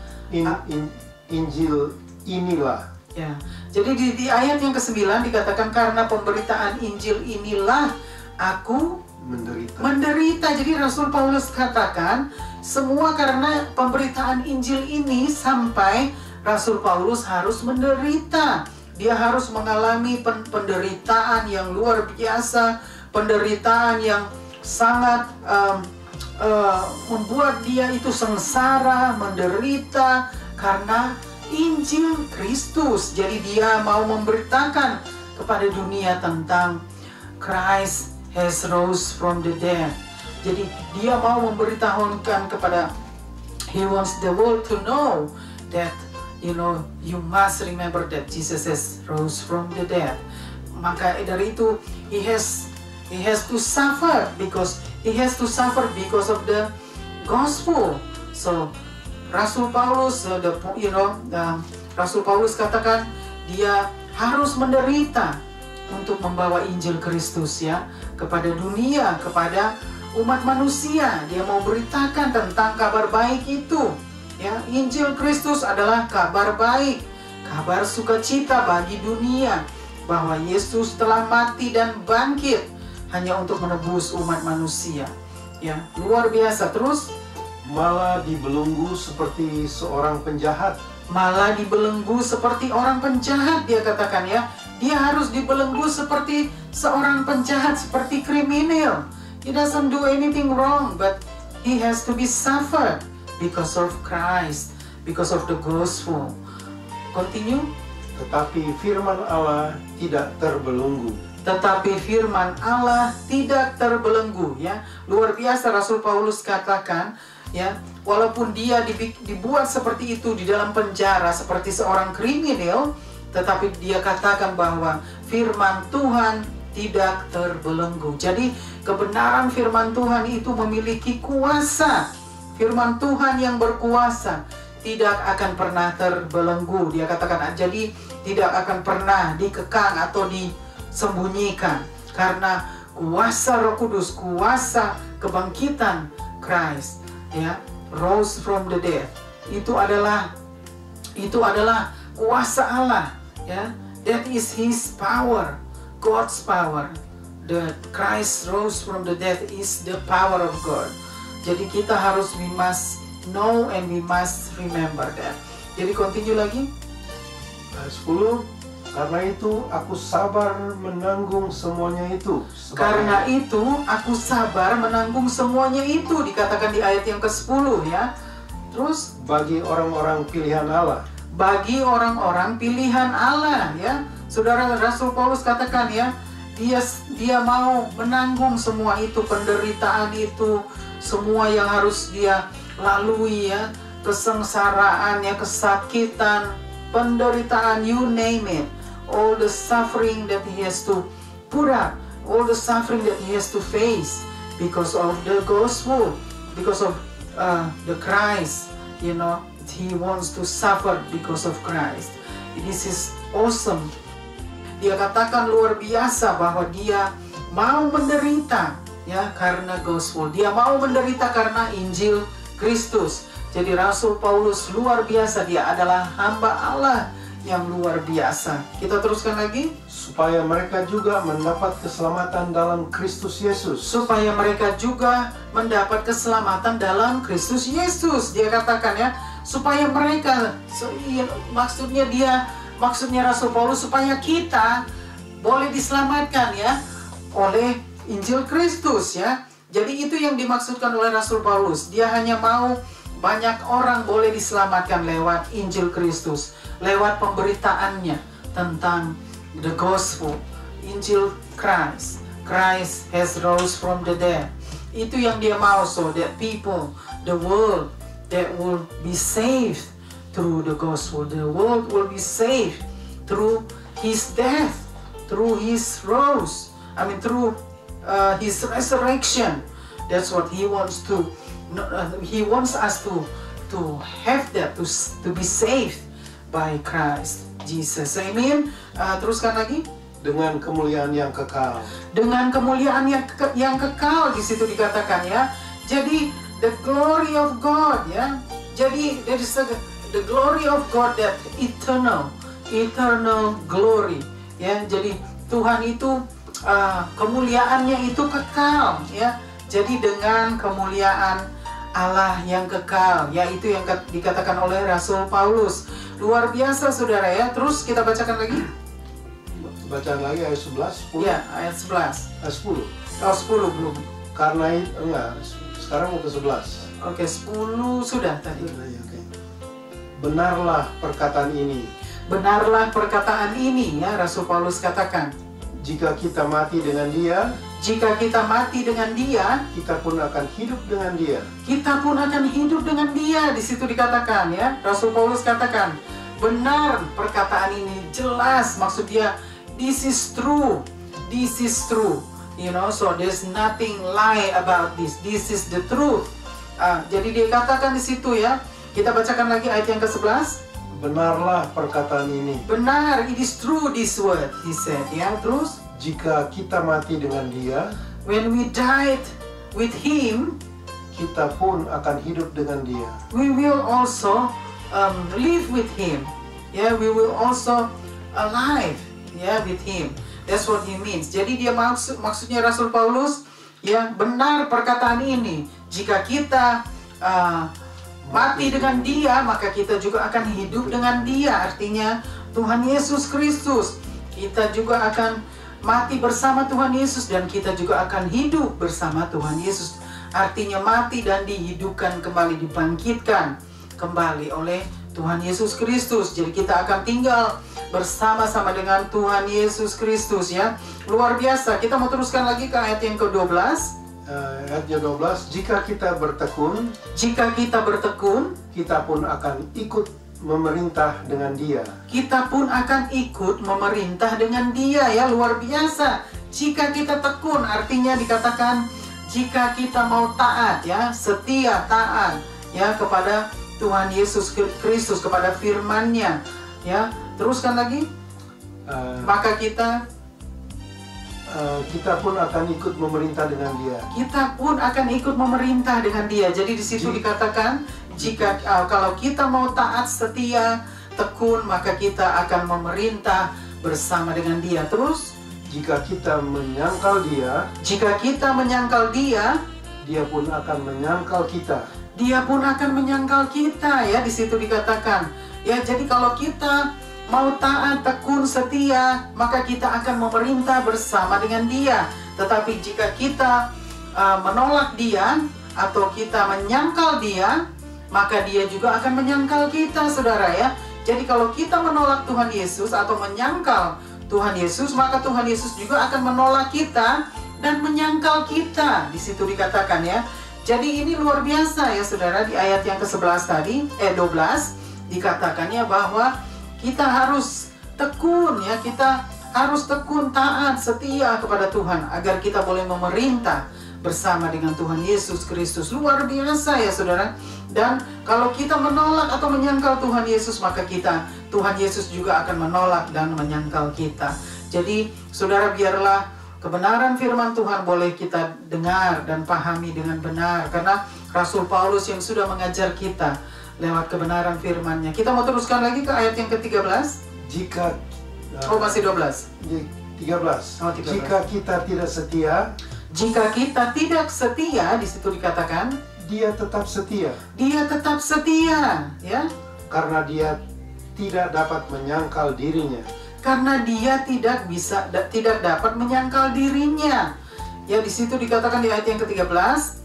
Injil inilah. Ya. Jadi di ayat yang ke-9 dikatakan karena pemberitaan Injil inilah aku menderita. Jadi Rasul Paulus katakan semua karena pemberitaan Injil ini sampai Rasul Paulus harus menderita. Dia harus mengalami penderitaan yang luar biasa, penderitaan yang sangat membuat dia itu sengsara, menderita karena Injil Kristus. Jadi dia mau memberitakan kepada dunia tentang Christ has rose from the dead. Jadi dia mau memberitahukan kepada, he wants the world to know that you must remember that Jesus has rose from the dead. Maka dari itu he has to suffer because of the gospel. So Rasul Paulus, Rasul Paulus katakan dia harus menderita untuk membawa Injil Kristus ya kepada dunia, kepada umat manusia. Dia mau beritakan tentang kabar baik itu. Ya, Injil Kristus adalah kabar baik, kabar sukacita bagi dunia bahwa Yesus telah mati dan bangkit hanya untuk menebus umat manusia. Ya, luar biasa. Terus malah dibelenggu seperti seorang penjahat. Malah dibelenggu seperti orang penjahat, dia katakan ya. Dia harus dibelenggu seperti seorang penjahat, seperti kriminal. He doesn't do anything wrong, but he has to be suffered because of Christ, because of the gospel. Continue. Tetapi firman Allah tidak terbelenggu. Tetapi firman Allah tidak terbelenggu ya. Luar biasa Rasul Paulus katakan ya, walaupun dia dibuat seperti itu di dalam penjara seperti seorang kriminal, tetapi dia katakan bahwa firman Tuhan tidak terbelenggu. Jadi kebenaran firman Tuhan itu memiliki kuasa. Firman Tuhan yang berkuasa tidak akan pernah terbelenggu. Dia katakan jadi tidak akan pernah dikekang atau disembunyikan karena kuasa Roh Kudus, kuasa kebangkitan Christ ya, rose from the dead. Itu adalah kuasa Allah ya. That is His power, God's power. The Christ rose from the dead is the power of God. Jadi kita harus, we must know and we must remember that. Jadi continue lagi. Ayat 10. Karena itu aku sabar menanggung semuanya itu. Karena itu aku sabar menanggung semuanya itu. Dikatakan di ayat yang ke-10 ya. Terus bagi orang-orang pilihan Allah. Bagi orang-orang pilihan Allah ya. Saudara, Rasul Paulus katakan ya, dia mau menanggung semua itu, penderitaan itu, semua yang harus dia lalui ya, kesengsaraan ya, kesakitan, penderitaan, you name it, all the suffering that he has to put up, all the suffering that he has to face because of the gospel, because of the Christ, he wants to suffer because of Christ. This is awesome. Dia katakan luar biasa bahwa dia mau menderita ya karena gospel. Dia mau menderita karena Injil Kristus. Jadi Rasul Paulus luar biasa, dia adalah hamba Allah yang luar biasa. Kita teruskan lagi. Supaya mereka juga mendapat keselamatan dalam Kristus Yesus. Supaya mereka juga mendapat keselamatan dalam Kristus Yesus. Dia katakan ya, supaya mereka, maksudnya Rasul Paulus supaya kita boleh diselamatkan ya oleh Injil Kristus ya. Jadi itu yang dimaksudkan oleh Rasul Paulus. Dia hanya mau banyak orang boleh diselamatkan lewat Injil Kristus, lewat pemberitaannya tentang the gospel, Injil Christ. Christ has rose from the dead. Itu yang dia mau, so that people, the world, that will be saved through the gospel. The world will be saved through his death, through his rose. Through his resurrection. That's what he wants to. He wants us to have that, to be saved by Christ Jesus. Amen. Teruskan lagi. Dengan kemuliaan yang kekal. Dengan kemuliaan yang kekal di situ dikatakan ya. Jadi the glory of God ya. Jadi there is the glory of God, that eternal glory ya. Jadi Tuhan itu kemuliaannya itu kekal ya. Jadi dengan kemuliaan Allah yang kekal, yaitu yang dikatakan oleh Rasul Paulus. Luar biasa saudara ya. Terus kita bacakan lagi. Bacaan lagi ayat 11, 10. Ya, ayat 11. Ayat 10. Oh, 10 belum. Karena itu, enggak, sekarang mau ke 11. Oke, 10 sudah tadi. Oke. Benarlah perkataan ini. Benarlah perkataan ini ya, Rasul Paulus katakan. Jika kita mati dengan Dia, jika kita mati dengan Dia, kita pun akan hidup dengan Dia. Kita pun akan hidup dengan Dia. Di situ dikatakan ya, Rasul Paulus katakan, benar perkataan ini, jelas maksud dia, this is true. This is true. You know, so there's nothing lie about this. This is the truth. Jadi dia katakan di situ ya. Kita bacakan lagi ayat yang ke-11. Benarlah perkataan ini. Benar, it is true this word, he said. Ya, terus? Jika kita mati dengan Dia, when we died with Him, kita pun akan hidup dengan Dia. We will also live with Him. Yeah, we will also alive. Yeah, with Him. That's what he means. Jadi dia maksudnya Rasul Paulus, ya, benar perkataan ini. Jika kita mati dengan Dia, maka kita juga akan hidup dengan Dia. Artinya Tuhan Yesus Kristus. Kita juga akan mati bersama Tuhan Yesus, dan kita juga akan hidup bersama Tuhan Yesus. Artinya mati dan dihidupkan kembali, dibangkitkan kembali oleh Tuhan Yesus Kristus. Jadi kita akan tinggal bersama-sama dengan Tuhan Yesus Kristus ya. Luar biasa. Kita mau teruskan lagi ke ayat yang ke-12. Ayat 12, jika kita bertekun, kita pun akan ikut memerintah dengan Dia. Kita pun akan ikut memerintah dengan Dia ya, luar biasa. Jika kita tekun, artinya dikatakan jika kita mau taat ya, setia taat ya kepada Tuhan Yesus Kristus, kepada firman-Nya ya. Teruskan lagi. Maka kita pun akan ikut memerintah dengan Dia. Kita pun akan ikut memerintah dengan Dia. Jadi di situ dikatakan, jika kalau kita mau taat, setia, tekun, maka kita akan memerintah bersama dengan Dia. Terus, jika kita menyangkal Dia, Dia pun akan menyangkal kita. Dia pun akan menyangkal kita ya, di situ dikatakan. Ya, jadi kalau kita mau taat, tekun, setia, maka kita akan memerintah bersama dengan Dia. Tetapi jika kita menolak Dia atau kita menyangkal Dia, maka Dia juga akan menyangkal kita, saudara ya. Jadi kalau kita menolak Tuhan Yesus atau menyangkal Tuhan Yesus, maka Tuhan Yesus juga akan menolak kita dan menyangkal kita. Di situ dikatakan ya. Jadi ini luar biasa ya saudara, di ayat yang ke-11 tadi, 12, dikatakannya bahwa kita harus tekun ya, kita harus tekun, taat, setia kepada Tuhan agar kita boleh memerintah bersama dengan Tuhan Yesus Kristus. Luar biasa ya saudara. Dan kalau kita menolak atau menyangkal Tuhan Yesus, maka Tuhan Yesus juga akan menolak dan menyangkal kita. Jadi saudara, biarlah kebenaran firman Tuhan boleh kita dengar dan pahami dengan benar, karena Rasul Paulus yang sudah mengajar kita lewat kebenaran firman-Nya. Kita mau teruskan lagi ke ayat yang ke-13. jika masih 12. 13. Oh, 13. Jika kita tidak setia, Jika kita tidak setia, di situ dikatakan Dia tetap setia, Dia tetap setia, ya. karena Dia tidak dapat menyangkal dirinya. Karena Dia tidak dapat menyangkal dirinya. Ya, di situ dikatakan di ayat yang ke-13.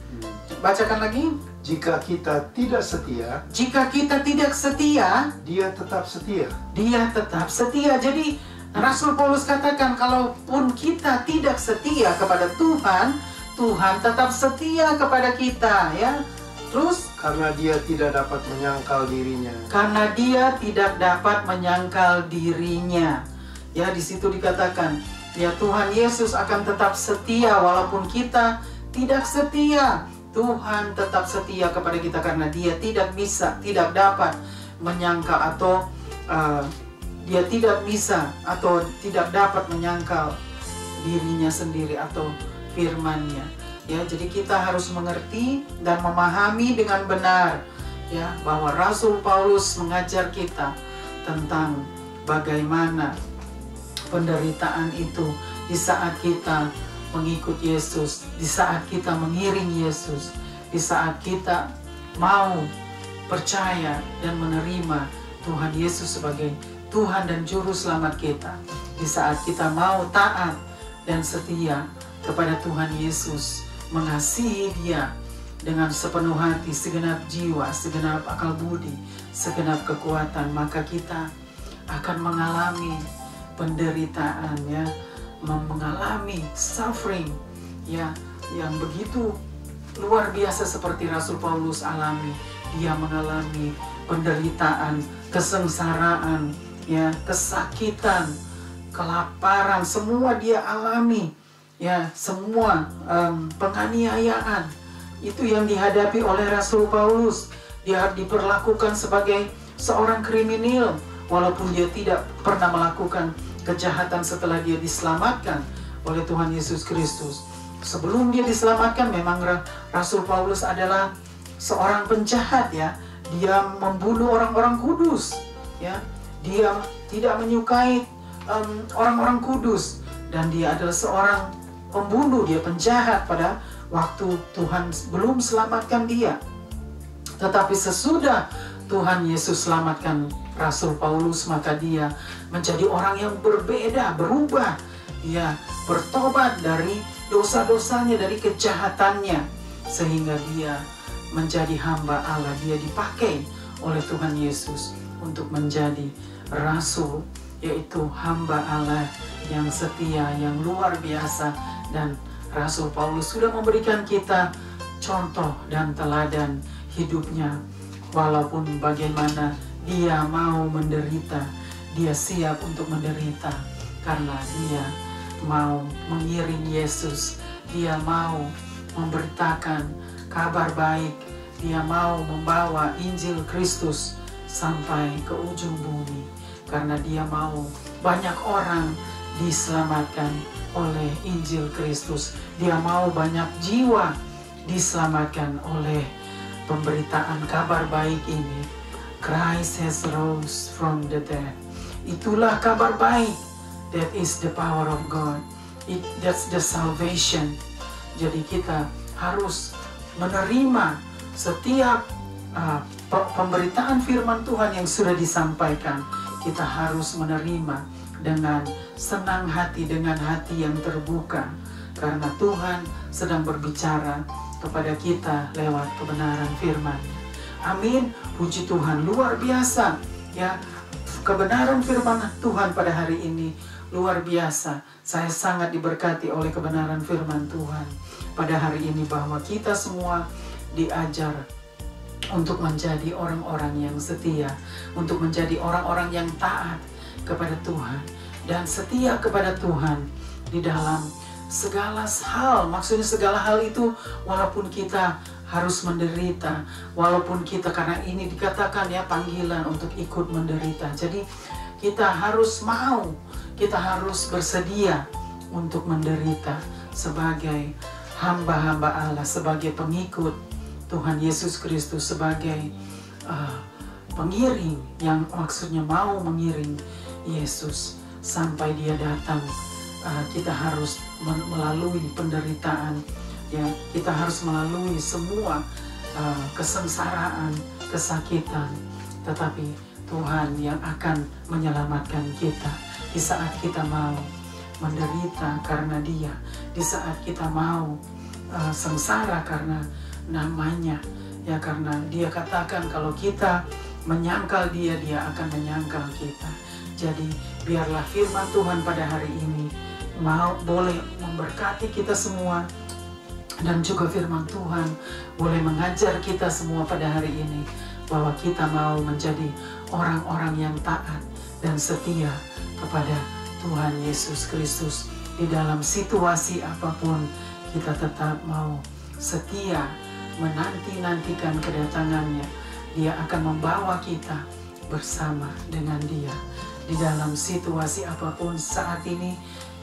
Bacakan lagi. Jika kita tidak setia, Jika kita tidak setia, Dia tetap setia. Dia tetap setia. Jadi Rasul Paulus katakan, kalaupun kita tidak setia kepada Tuhan, Tuhan tetap setia kepada kita, ya. Terus Karena Dia tidak dapat menyangkal dirinya. karena Dia tidak dapat menyangkal dirinya. Ya, di situ dikatakan, ya, Tuhan Yesus akan tetap setia walaupun kita tidak setia. Tuhan tetap setia kepada kita karena Dia tidak dapat menyangkal atau Dia tidak bisa atau tidak dapat menyangkal dirinya sendiri atau firman-Nya. Ya, jadi kita harus mengerti dan memahami dengan benar, ya, bahwa Rasul Paulus mengajar kita tentang bagaimana penderitaan itu di saat kita mengikut Yesus, di saat kita mengiring Yesus, di saat kita mau percaya dan menerima Tuhan Yesus sebagai Tuhan dan Juru Selamat kita, di saat kita mau taat dan setia kepada Tuhan Yesus, mengasihi Dia dengan sepenuh hati, segenap jiwa, segenap akal budi, segenap kekuatan, maka kita akan mengalami penderitaan, ya, mengalami suffering, ya, yang begitu luar biasa seperti Rasul Paulus alami. Dia mengalami penderitaan, kesengsaraan, ya, kesakitan, kelaparan, semua dia alami, ya, semua penganiayaan itu yang dihadapi oleh Rasul Paulus. Dia diperlakukan sebagai seorang kriminal walaupun dia tidak pernah melakukan kejahatan setelah dia diselamatkan oleh Tuhan Yesus Kristus. Sebelum dia diselamatkan, memang Rasul Paulus adalah seorang penjahat, ya. Dia membunuh orang-orang kudus, ya. Dia tidak menyukai orang-orang kudus, dan dia adalah seorang pembunuh, dia penjahat pada waktu Tuhan belum selamatkan dia. Tetapi sesudah Tuhan Yesus selamatkan Rasul Paulus, maka dia menjadi orang yang berbeda, berubah. Dia bertobat dari dosa-dosanya, dari kejahatannya, sehingga dia menjadi hamba Allah. Dia dipakai oleh Tuhan Yesus untuk menjadi rasul, yaitu hamba Allah yang setia, yang luar biasa. Dan Rasul Paulus sudah memberikan kita contoh dan teladan hidupnya. Walaupun bagaimana dia mau menderita, dia siap untuk menderita karena dia mau mengiring Yesus. Dia mau memberitakan kabar baik. Dia mau membawa Injil Kristus sampai ke ujung bumi, karena dia mau banyak orang diselamatkan oleh Injil Kristus. Dia mau banyak jiwa diselamatkan oleh pemberitaan kabar baik ini. Christ has rose from the dead. Itulah kabar baik. That is the power of God. That's the salvation. Jadi kita harus menerima setiap pemberitaan firman Tuhan yang sudah disampaikan. Kita harus menerima dengan senang hati, dengan hati yang terbuka, karena Tuhan sedang berbicara kepada kita lewat kebenaran firman-Nya. Amin. Puji Tuhan, luar biasa, ya, kebenaran firman Tuhan pada hari ini luar biasa. Saya sangat diberkati oleh kebenaran firman Tuhan pada hari ini, bahwa kita semua diajar untuk menjadi orang-orang yang setia, untuk menjadi orang-orang yang taat kepada Tuhan dan setia kepada Tuhan di dalam segala hal. Maksudnya segala hal itu walaupun kita harus menderita, walaupun kita, karena ini dikatakan, ya, panggilan untuk ikut menderita. Jadi kita harus mau, kita harus bersedia untuk menderita sebagai hamba-hamba Allah, sebagai pengikut Tuhan Yesus Kristus, sebagai pengiring yang maksudnya mau mengiring Yesus sampai dia datang. Kita harus melalui penderitaan, ya, kita harus melalui semua kesengsaraan, kesakitan, tetapi Tuhan yang akan menyelamatkan kita di saat kita mau menderita karena Dia, di saat kita mau sengsara karena namanya, ya, karena Dia katakan kalau kita menyangkal Dia, Dia akan menyangkal kita. Jadi biarlah firman Tuhan pada hari ini boleh memberkati kita semua, dan juga firman Tuhan boleh mengajar kita semua pada hari ini bahwa kita mau menjadi orang-orang yang taat dan setia kepada Tuhan Yesus Kristus. Di dalam situasi apapun kita tetap mau setia menanti-nantikan kedatangannya. Dia akan membawa kita bersama dengan Dia. Di dalam situasi apapun saat ini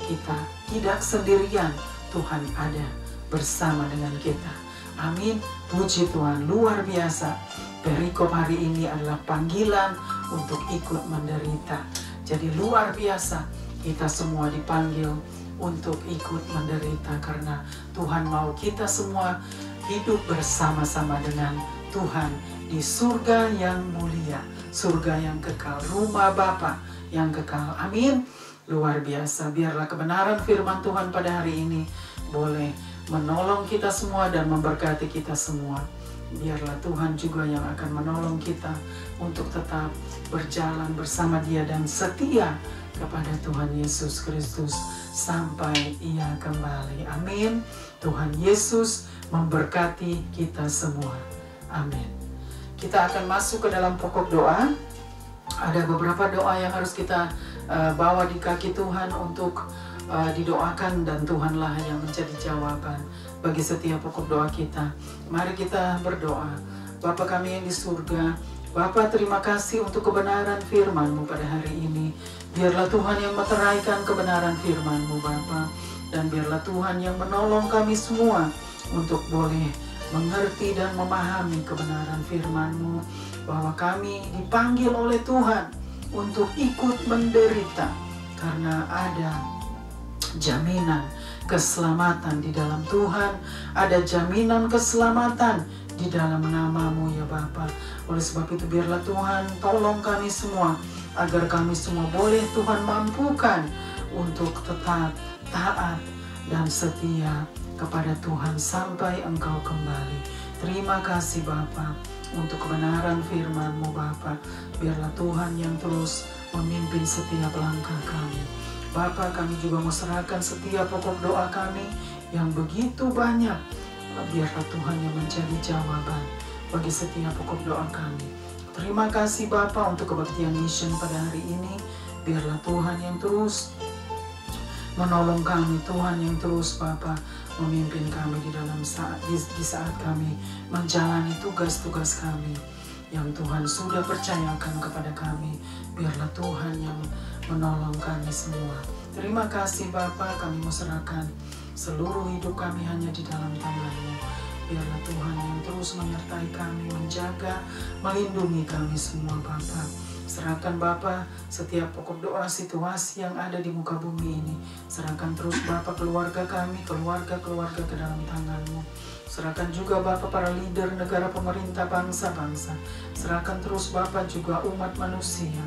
kita tidak sendirian, Tuhan ada bersama dengan kita. Amin. Puji Tuhan, luar biasa. Perikop hari ini adalah panggilan untuk ikut menderita. Jadi luar biasa, kita semua dipanggil untuk ikut menderita karena Tuhan mau kita semua hidup bersama-sama dengan Tuhan di surga yang mulia, surga yang kekal, rumah Bapa yang kekal. Amin. Luar biasa. Biarlah kebenaran firman Tuhan pada hari ini boleh menolong kita semua dan memberkati kita semua. Biarlah Tuhan juga yang akan menolong kita untuk tetap berjalan bersama Dia dan setia kepada Tuhan Yesus Kristus sampai Ia kembali. Amin. Tuhan Yesus memberkati kita semua. Amin. Kita akan masuk ke dalam pokok doa. Ada beberapa doa yang harus kita bawa di kaki Tuhan untuk didoakan, dan Tuhanlah yang menjadi jawaban bagi setiap pokok doa kita. Mari kita berdoa. Bapa kami yang di surga, Bapa, terima kasih untuk kebenaran firman-Mu pada hari ini. Biarlah Tuhan yang meteraikan kebenaran firman-Mu, Bapa, dan biarlah Tuhan yang menolong kami semua untuk boleh mengerti dan memahami kebenaran firman-Mu, bahwa kami dipanggil oleh Tuhan untuk ikut menderita karena ada jaminan keselamatan di dalam Tuhan, ada jaminan keselamatan di dalam nama-Mu, ya Bapa. Oleh sebab itu biarlah Tuhan tolong kami semua agar kami semua boleh Tuhan mampukan untuk tetap taat dan setia kepada Tuhan sampai Engkau kembali. Terima kasih Bapa untuk kebenaran firman-Mu, Bapa. Biarlah Tuhan yang terus memimpin setiap langkah kami. Bapa, kami juga mau serahkan setiap pokok doa kami yang begitu banyak. Biarlah Tuhan yang menjadi jawaban bagi setiap pokok doa kami. Terima kasih Bapa untuk kebaktian mission pada hari ini. Biarlah Tuhan yang terus menolong kami, Tuhan yang terus Bapa memimpin kami di dalam di saat kami menjalani tugas-tugas kami yang Tuhan sudah percayakan kepada kami. Biarlah Tuhan yang menolong kami semua. Terima kasih Bapa, kami mau serahkan seluruh hidup kami hanya di dalam tangan-Mu. Biarlah Tuhan yang terus menyertai kami, menjaga, melindungi kami semua Bapa. Serahkan Bapa setiap pokok doa situasi yang ada di muka bumi ini. Serahkan terus Bapa keluarga kami, keluarga-keluarga ke dalam tangan-Mu. Serahkan juga Bapa para leader negara, pemerintah, bangsa-bangsa. Serahkan terus Bapa juga umat manusia.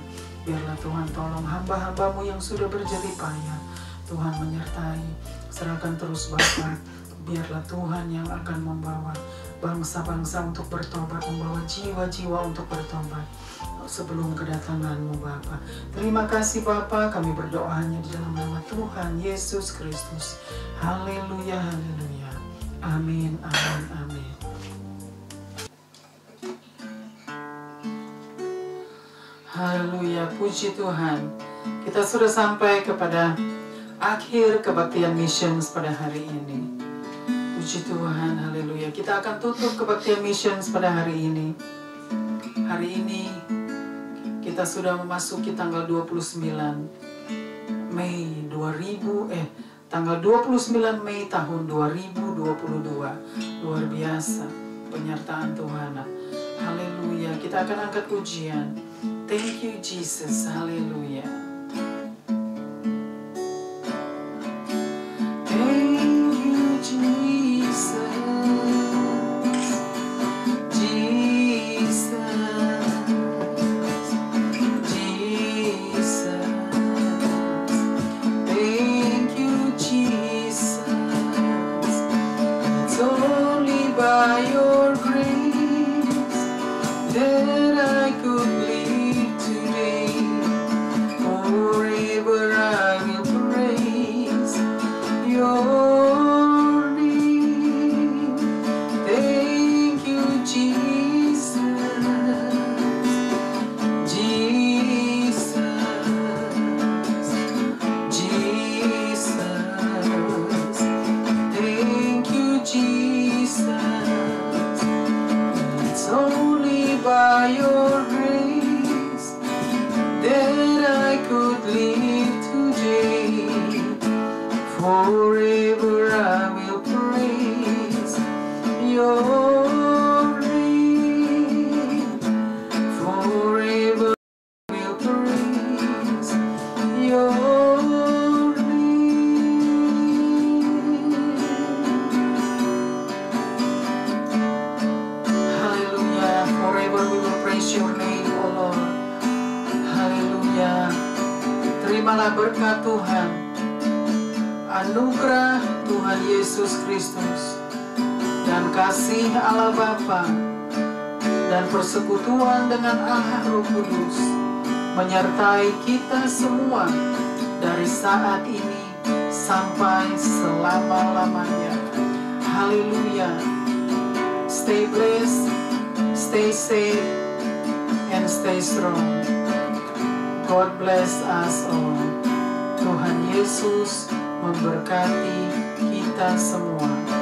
Biarlah Tuhan tolong hamba-hamba-Mu yang sudah berjerih payah. Tuhan menyertai. Serahkan terus Bapa. Biarlah Tuhan yang akan membawa bangsa-bangsa untuk bertobat, membawa jiwa-jiwa untuk bertobat sebelum kedatangan-Mu Bapa. Terima kasih Bapa, kami berdoa hanya di dalam nama Tuhan Yesus Kristus. Haleluya, haleluya. Amin, amin, amin. Haleluya, puji Tuhan. Kita sudah sampai kepada akhir kebaktian missions pada hari ini. Puji Tuhan, haleluya. Kita akan tutup kebaktian missions pada hari ini. Hari ini kita sudah memasuki tanggal 29 Mei tanggal 29 Mei tahun 2022. Luar biasa penyertaan Tuhan. Haleluya. Kita akan angkat pujian. Thank you Jesus. Haleluya. Biarlah berkat Tuhan, anugerah Tuhan Yesus Kristus, dan kasih Allah Bapa, dan persekutuan dengan Allah Roh Kudus menyertai kita semua dari saat ini sampai selama-lamanya. Haleluya. Stay blessed, stay safe, and stay strong. God bless us all. Tuhan Yesus memberkati kita semua.